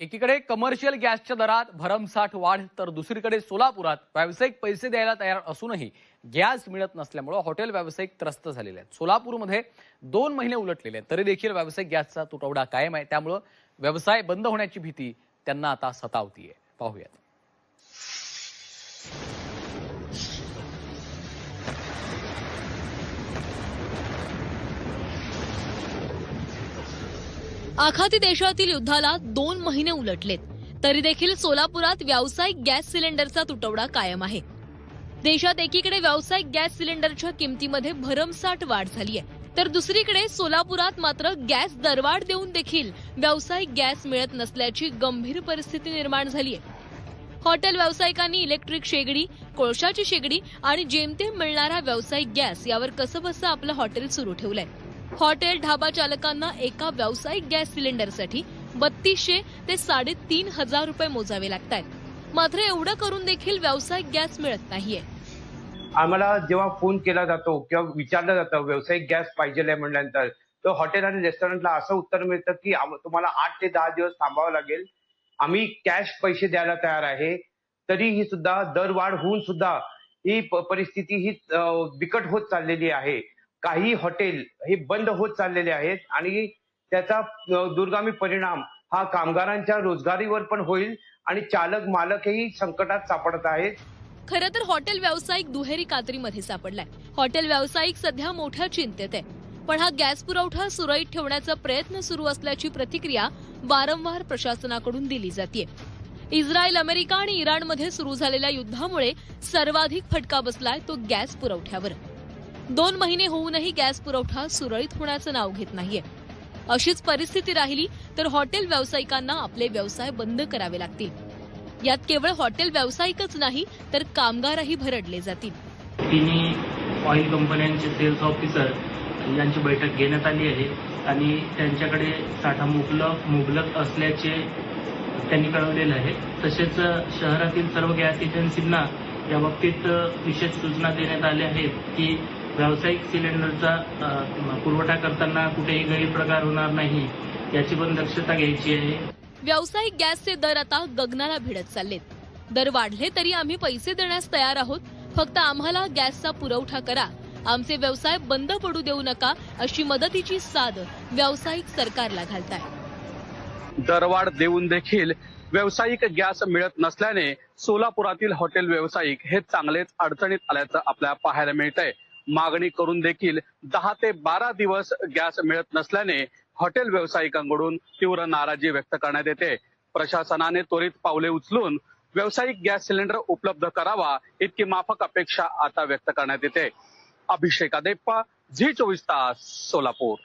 एकीकडे कमर्शियल गॅसच्या दरात भरमसाठ वाढ तर दुसरीकडे सोलापुरात व्यावसायिक पैसे द्यायला तयार असूनही गॅस मिळत नसल्यामुळे हॉटेल व्यावसायिक त्रस्त झालेले आहेत। सोलापूरमध्ये 2 महिने उलटलेले आहेत तरी देखील व्यावसायिक गॅसचा तुटवडा कायम आहे। त्यामुळे व्यवसाय बंद होण्याची भीती त्यांना आता सतावतीये। पाहूयात। आखाती देशातील युद्धाला 2 महिने उलटलेत तरी देखील सोलापुरात व्यावसायिक गॅस सिलेंडरचा तुटवडा कायम आहे। देशात एकीकडे व्यावसायिक गॅस सिलेंडरच्या किमतीमध्ये भरमसाठ वाढ झाली आहे, तर दुसरीकडे सोलापुरात मात्र गॅस दरवाढ देऊन देखील व्यावसायिक गॅस मिळत नसल्याची गंभीर परिस्थिती निर्माण झाली आहे। हॉटेल व्यावसायिकांनी इलेक्ट्रिक शेगडी, कोळशाची शेगडी आणि जेमतेम मिळणारा व्यावसायिक गॅस यावर कसंबसं आपलं हॉटेल सुरू ठेवलंय। हॉटेल ढाबा चालकांना एका व्यावसायिक गॅस सिलेंडरसाठी 3200 ते 3500 रुपये मोजावे लागतात। मात्र एवढं करून देखील व्यावसायिक गॅस मिळत नाहीये। आम्हाला जेव्हा फोन केला जातो किंवा विचारलं जातं व्यावसायिक गॅस पाहिजे म्हटल्यानंतर तर हॉटेल आणि रेस्टॉरंटला असं उत्तर मिळतं की तुम्हाला 8 ते 10 दिवस थांबावं लागेल, आम्ही कॅश पैसे द्यायला तयार आहे। तरीही सुद्धा दरवाढ होऊन सुद्धा ही परिस्थिती ही बिकट होत चाललेली आहे। काही हॉटेल हे बंद होत चाललेले आहेत आणि त्याचा दूरगामी परिणाम हा कामगारांच्या रोजगारीवर पण होईल आणि चालक मालकही संकटात सापडत आहेत। खरं तर हॉटेल व्यावसायिक दुहेरी कात्रीमध्ये सापडलाय। हॉटेल व्यावसायिक सध्या मोठ्या चिंतेत आहे, पण हा गॅस पुरवठा सुरळीत ठेवण्याचा प्रयत्न सुरू असल्याची प्रतिक्रिया वारंवार प्रशासनाकडून दिली जाते। इस्रायल, अमेरिका आणि इराणमध्ये सुरू झालेल्या युद्धामुळे सर्वाधिक फटका बसलाय तो गॅस पुरवठ्यावर। 2 महिने होऊनही गॅस पुरवठा सुरळीत होण्याचं नाव घेत नाहीये। अशीच परिस्थिती राहिली तर हॉटेल व्यावसायिकांना आपले व्यवसाय बंद करावे लागतील। यात केवळ हॉटेल व्यावसायिकच नाही तर कामगारही भरडले जातील। तिन्ही ऑइल कंपन्यांचे सेल्स ऑफिसर यांची बैठक घेण्यात आली आहे आणि त्यांच्याकडे साठा मुबलक असल्याचे त्यांनी कळवलेलं आहे। तसेच शहरातील सर्व गॅस एजन्सींना या बाबतीत विशेष सूचना देण्यात आल्या आहेत की व्यावसायिक सिलेंडरचा पुरवठा करताना कुठेही गैरप्रकार होणार नाही याची पण दक्षता घ्यायची आहे। व्यावसायिक गॅसचे दर आता गगनाला भिडत चाललेत। दर वाढले तरी आम्ही पैसे देण्यास तयार आहोत, फक्त आम्हाला गॅसचा पुरवठा करा, आमचे व्यवसाय बंद पडू देऊ नका अशी मदतीची साद व्यावसायिक सरकारला घालताय। दरवाढ देऊन देखील व्यावसायिक गॅस मिळत नसल्याने सोलापुरातील हॉटेल व्यावसायिक हे चांगलेच अडचणीत आल्याचं आपल्याला पाहायला मिळतंय। मागणी करून देखील 10 ते 12 दिवस गॅस मिळत नसल्याने हॉटेल व्यावसायिकांकडून तीव्र नाराजी व्यक्त करण्यात येते। प्रशासनाने त्वरित पावले उचलून व्यावसायिक गॅस सिलेंडर उपलब्ध करावा इतकी माफक अपेक्षा आता व्यक्त करण्यात येते। अभिषेक अदेप्पा, झी 24 तास, सोलापूर।